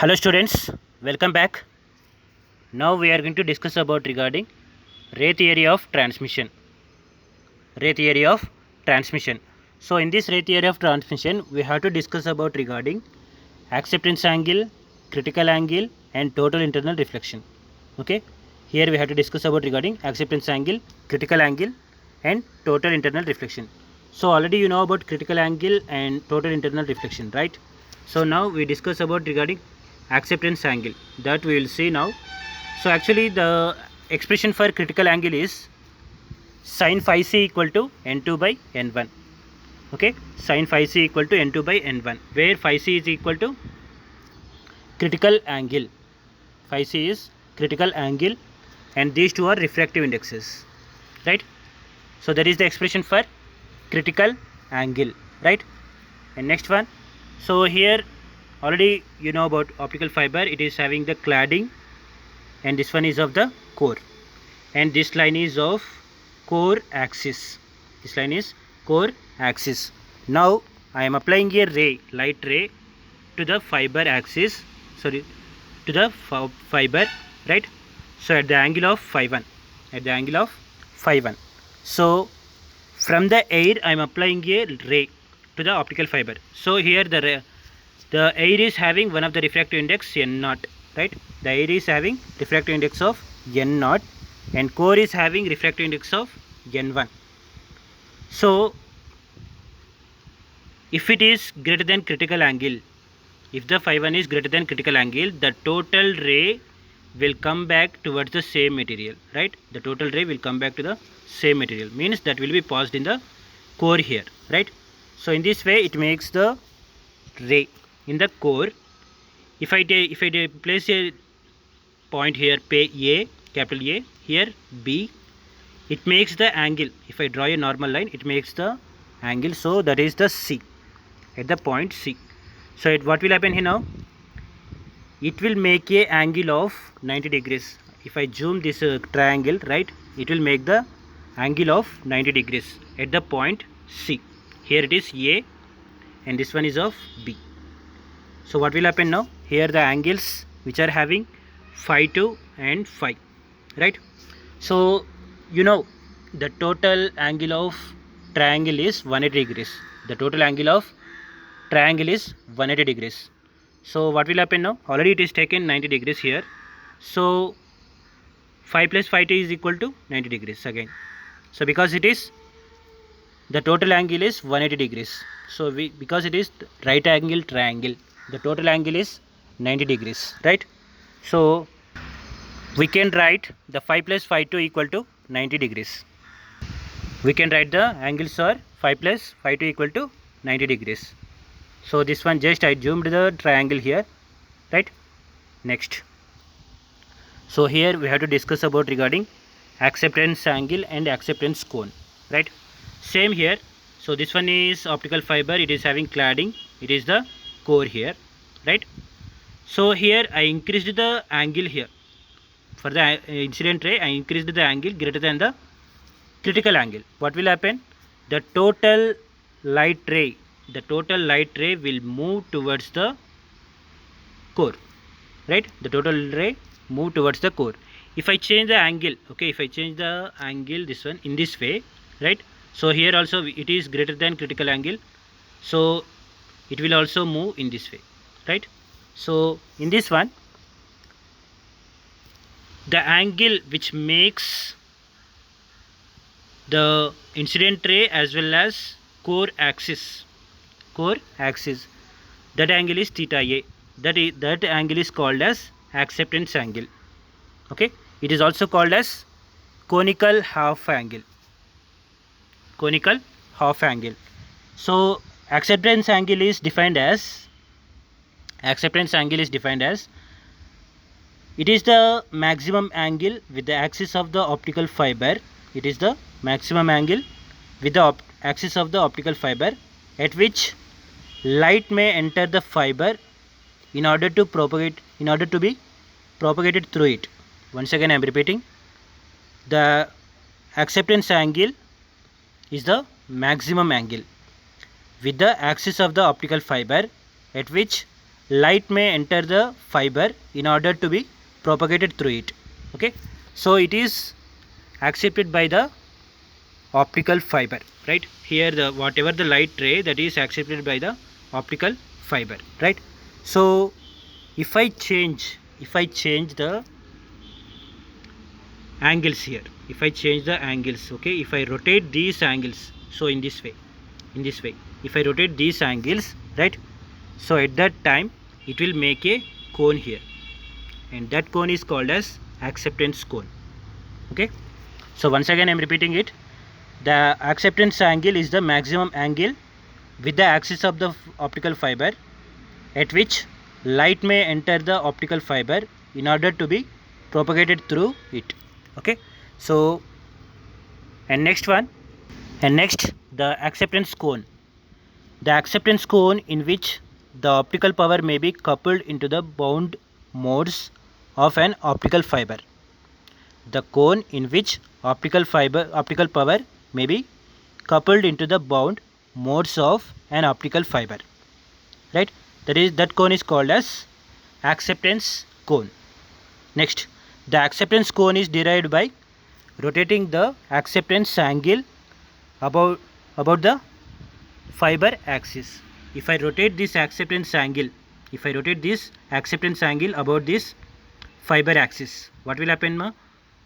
Hello students, welcome back. Now we are going to discuss about regarding ray theory of transmission. Ray theory of transmission. So in this ray theory of transmission, we have to discuss about regarding acceptance angle, critical angle, and total internal reflection. Okay, here we have to discuss about regarding acceptance angle, critical angle, and total internal reflection. So already you know about critical angle and total internal reflection, right? So now we discuss about regarding acceptance angle, that we will see now. So actually the expression for critical angle is sin phi c equal to n2 by n1. Okay, sin phi c equal to n2 by n1, where phi c is equal to critical angle. Phi c is critical angle and these two are refractive indexes, right? So that is the expression for critical angle, right? And next one, so here already you know about optical fiber. It is having the cladding, and this one is of the core, and this line is of core axis. This line is core axis. Now I am applying a ray, light ray, to the fiber axis, sorry, to the fiber, right? So at the angle of phi 1, at the angle of phi 1. So from the air I am applying a ray to the optical fiber. So here the air is having one of the refractive index n0, right? The air is having refractive index of n0 and core is having refractive index of n1. So if it is greater than critical angle, if the phi 1 is greater than critical angle, the total ray will come back towards the same material, right? The total ray will come back to the same material, means that will be passed in the core here, right? So in this way it makes the ray in the core. If I place a point here, A, capital A, here B, it makes the angle. If I draw a normal line, it makes the angle. So that is the C, at the point C. So what will happen here now? It will make a angle of 90 degrees. If I zoom this triangle, right, it will make the angle of 90 degrees at the point C. Here it is A and this one is of B. So what will happen now? Here the angles which are having phi 2 and phi, right? So you know the total angle of triangle is 180 degrees. The total angle of triangle is 180 degrees. So what will happen now? Already it is taken 90 degrees here. So phi plus phi 2 is equal to 90 degrees again. So because it is, the total angle is 180 degrees. So because it is right angle triangle, the total angle is 90 degrees, right? So we can write the phi plus phi 2 equal to 90 degrees. We can write the angles are phi plus phi 2 equal to 90 degrees. So this one, just I zoomed the triangle here, right? Next, so here we have to discuss about regarding acceptance angle and acceptance cone, right? Same here. So this one is optical fiber. It is having cladding. It is the core here, right? So here I increased the angle here for the incident ray. I increased the angle greater than the critical angle. What will happen? The total light ray will move towards the core, right? The total ray move towards the core. If I change the angle, okay, if I change the angle, this one in this way, right? So here also it is greater than critical angle, so it will also move in this way, right? So in this one, the angle which makes the incident ray as well as core axis, that angle is theta A. That angle is called as acceptance angle. Okay, it is also called as conical half angle. Conical half angle. So acceptance angle is defined as it is the maximum angle with the axis of the optical fiber. It is the maximum angle with the axis of the optical fiber at which light may enter the fiber in order to be propagated through it. Once again I am repeating, the acceptance angle is the maximum angle with the axis of the optical fiber at which light may enter the fiber in order to be propagated through it. Okay, so it is accepted by the optical fiber, right? Here the whatever the light ray, that is accepted by the optical fiber, right? So if I change the angles here, if I change the angles, okay, if I rotate these angles, so in this way, if I rotate these angles, right, so at that time it will make a cone here, and that cone is called as acceptance cone. Okay, so once again I am repeating it. The acceptance angle is the maximum angle with the axis of the optical fiber at which light may enter the optical fiber in order to be propagated through it. Okay, so next the acceptance cone. The acceptance cone in which the optical power may be coupled into the bound modes of an optical fiber. The cone in which optical power may be coupled into the bound modes of an optical fiber, right? That cone is called as acceptance cone. Next, the acceptance cone is derived by rotating the acceptance angle about the fiber axis. If I rotate this acceptance angle about this fiber axis, what will happen, ma?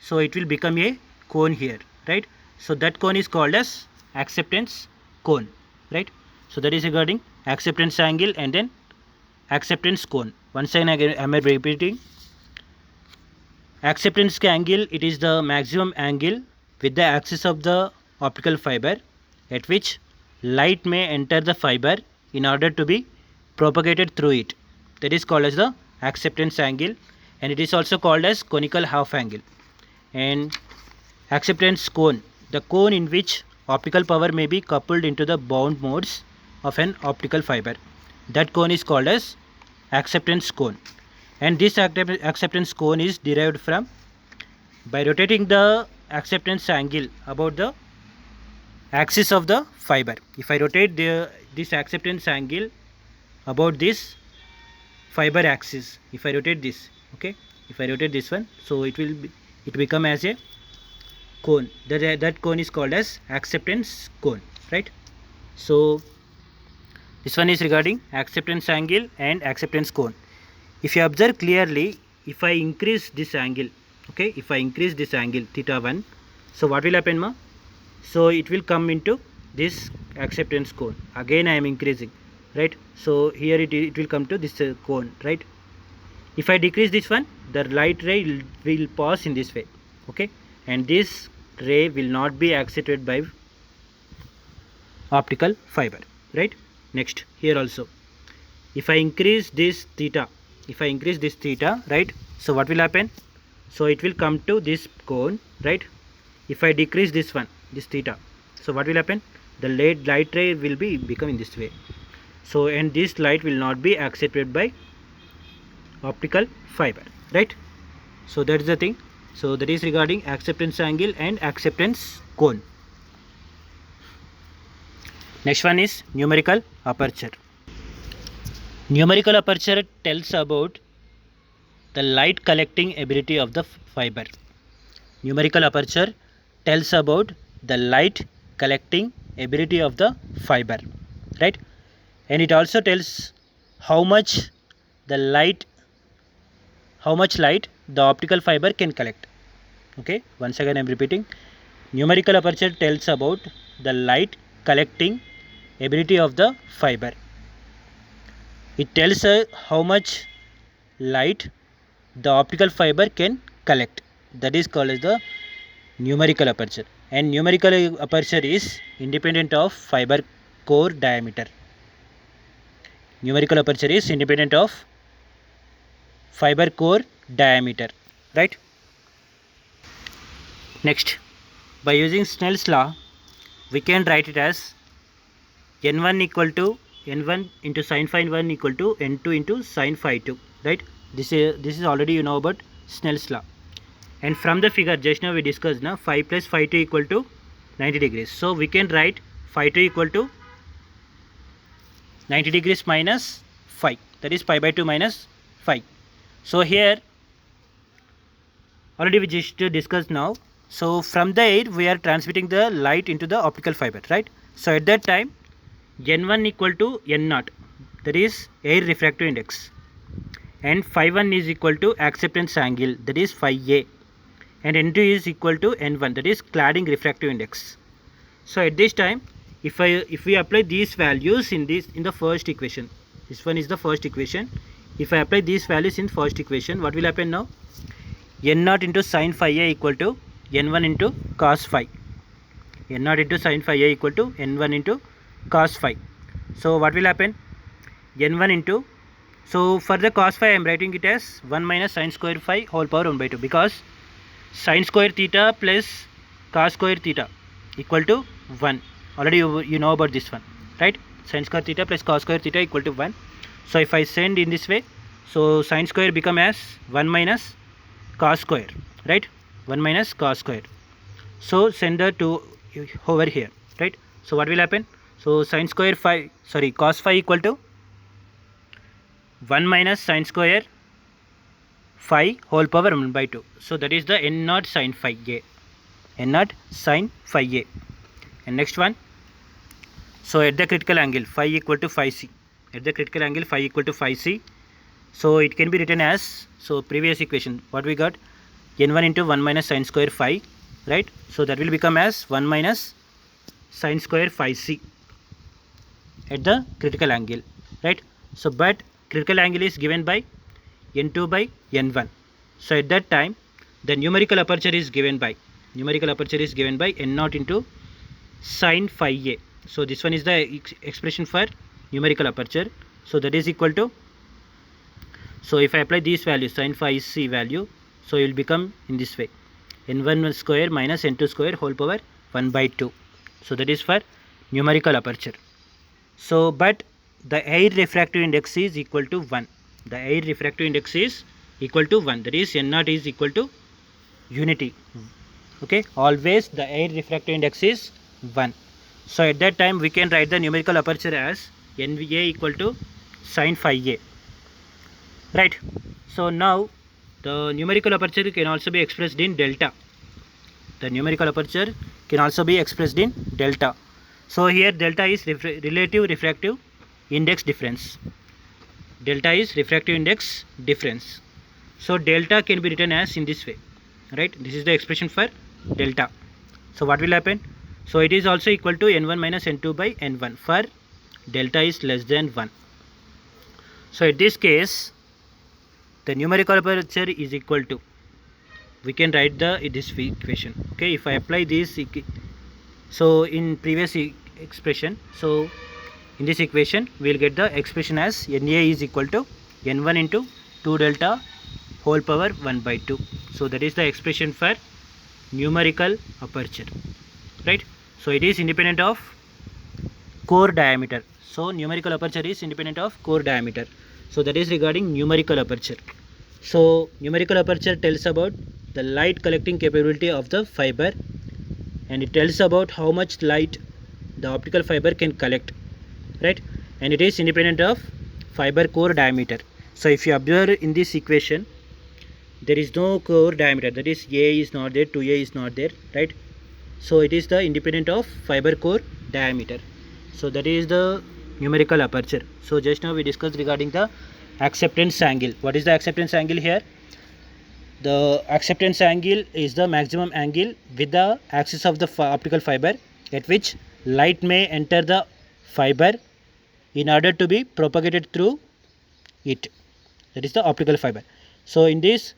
So it will become a cone here, right? So that cone is called as acceptance cone, right? So that is regarding acceptance angle and then acceptance cone. Once again I am repeating. Acceptance angle, it is the maximum angle with the axis of the optical fiber at which light may enter the fiber in order to be propagated through it. That is called as the acceptance angle, and it is also called as conical half angle. And acceptance cone, the cone in which optical power may be coupled into the bound modes of an optical fiber. That cone is called as acceptance cone. And this acceptance cone is derived from by rotating the acceptance angle about the axis of the fiber. If I rotate this acceptance angle about this fiber axis, if I rotate this, okay, if I rotate this one, so it become as a cone. That cone is called as acceptance cone, right? So this one is regarding acceptance angle and acceptance cone. If you observe clearly, if I increase this angle, okay, if I increase this angle theta 1, so what will happen, ma? So it will come into this acceptance cone. Again I am increasing, right? So here it will come to this cone, right? If I decrease this one, the light ray will pass in this way, okay, and this ray will not be accepted by optical fiber, right? Next, here also, if I increase this theta, right, so what will happen? So it will come to this cone, right? If I decrease this one, this theta, so what will happen? The light ray will be becoming this way. So and this light will not be accepted by optical fiber, right? So that is the thing. So that is regarding acceptance angle and acceptance cone. Next one is numerical aperture. Numerical aperture tells about the light collecting ability of the fiber. Numerical aperture tells about the light collecting ability of the fiber, right? And it also tells how much light the optical fiber can collect. Okay, once again I am repeating. Numerical aperture tells about the light collecting ability of the fiber. It tells how much light the optical fiber can collect. That is called as the numerical aperture. And numerical aperture is independent of fiber core diameter. Numerical aperture is independent of fiber core diameter, right? Next, by using Snell's law, we can write it as n1 equal to n1 into sin phi 1 equal to n2 into sin phi 2, right? This is already you know about Snell's law. And from the figure just now we discussed, now phi plus phi 2 equal to 90 degrees. So we can write phi 2 equal to 90 degrees minus phi, that is pi by 2 minus phi. So here already we just discussed now. So from the air we are transmitting the light into the optical fiber, right? So at that time n1 equal to n0, that is air refractive index, and phi 1 is equal to acceptance angle, that is phi a, and n2 is equal to n1, that is cladding refractive index. So at this time, if we apply these values in the first equation, this one is the first equation. If I apply these values in first equation, what will happen now? n0 into sin phi a equal to n1 into cos phi. n0 into sin phi a equal to n1 into cos phi. So what will happen? n1 into, so for the cos phi I am writing it as 1 minus sin square phi whole power 1 by 2, because sin square theta plus cos square theta equal to 1. Already you know about this one, right? Sin square theta plus cos square theta equal to 1. So if I send in this way, so sin square become as 1 minus cos square, right? 1 minus cos square. So send the 2 over here, right? So what will happen? So sin square phi, sorry, cos phi equal to 1 minus sin square phi whole power 1 by 2. So that is the n0 sin phi a, n0 sin phi a. And next one, so at the critical angle phi equal to phi c, at the critical angle phi equal to phi c, so it can be written as, so previous equation what we got, n1 into 1 minus sin square phi, right? So that will become as 1 minus sin square phi c at the critical angle, right? So but critical angle is given by n2 by n1. So at that time the numerical aperture is given by n0 into sin phi a. So this one is the expression for numerical aperture. So that is equal to, so if I apply these values, sin phi c value, so it will become in this way, n1 square minus n2 square whole power 1 by 2. So that is for numerical aperture. So but the air refractive index is equal to 1. The air refractive index is equal to 1, that is n0 is equal to unity. Okay, always the air refractive index is 1. So at that time we can write the numerical aperture as nva equal to sin phi a, right? So now the numerical aperture can also be expressed in delta. The numerical aperture can also be expressed in delta. So here delta is relative refractive index difference. Delta is refractive index difference. So delta can be written as in this way, right? This is the expression for delta. So what will happen? So it is also equal to n1 minus n2 by n1 for delta is less than 1. So in this case the numerical aperture is equal to, we can write this equation. Okay, if I apply this, so in previous expression, so in this equation we will get the expression as na is equal to n1 into 2 delta whole power 1 by 2. So that is the expression for numerical aperture, right? So it is independent of core diameter. So numerical aperture is independent of core diameter. So that is regarding numerical aperture. So numerical aperture tells about the light collecting capability of the fiber, and it tells about how much light the optical fiber can collect, right? And it is independent of fiber core diameter. So if you observe in this equation, there is no core diameter, that is a is not there, 2a is not there, right? So it is the independent of fiber core diameter. So that is the numerical aperture. So just now we discussed regarding the acceptance angle. What is the acceptance angle here? The acceptance angle is the maximum angle with the axis of the optical fiber at which light may enter the fiber in order to be propagated through it, that is the optical fiber. So in this,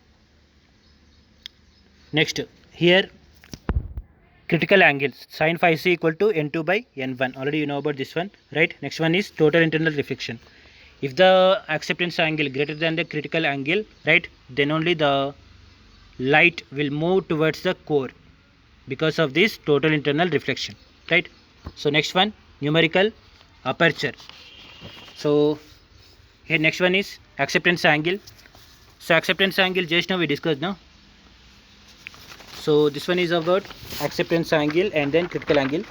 next here critical angles, sin phi c equal to n2 by n1, already you know about this one, right? Next one is total internal reflection. If the acceptance angle greater than the critical angle, right, then only the light will move towards the core because of this total internal reflection, right? So next one, numerical aperture. So here next one is acceptance angle. So acceptance angle just now we discussed now. So this one is about acceptance angle and then critical angle.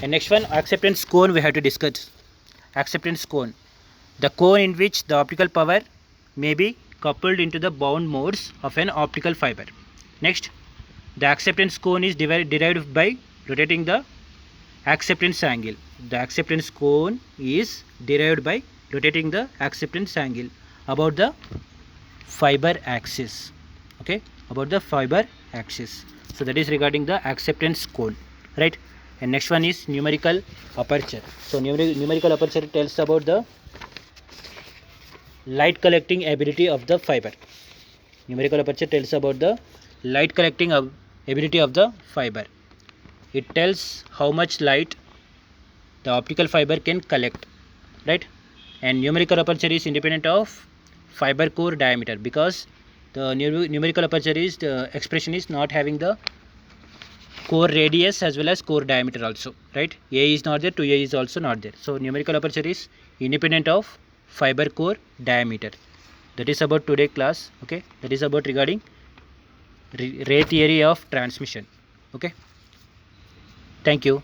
And next one, acceptance cone we have to discuss. Acceptance cone. the cone in which the optical power may be coupled into the bound modes of an optical fiber. Next, the acceptance cone is derived by rotating the acceptance angle. The acceptance cone is derived by rotating the acceptance angle about the fiber axis. Okay, about the fiber axis. So that is regarding the acceptance cone, right? And next one is numerical aperture. So numerical aperture tells about the light collecting ability of the fiber. Numerical aperture tells about the light collecting ability of the fiber. It tells how much light the optical fiber can collect, right? And numerical aperture is independent of fiber core diameter, because the numerical aperture is, the expression is not having the core radius as well as core diameter also, right? A is not there, 2A is also not there. So numerical aperture is independent of fiber core diameter. That is about today class. Okay, that is about regarding ray theory of transmission. Okay, thank you.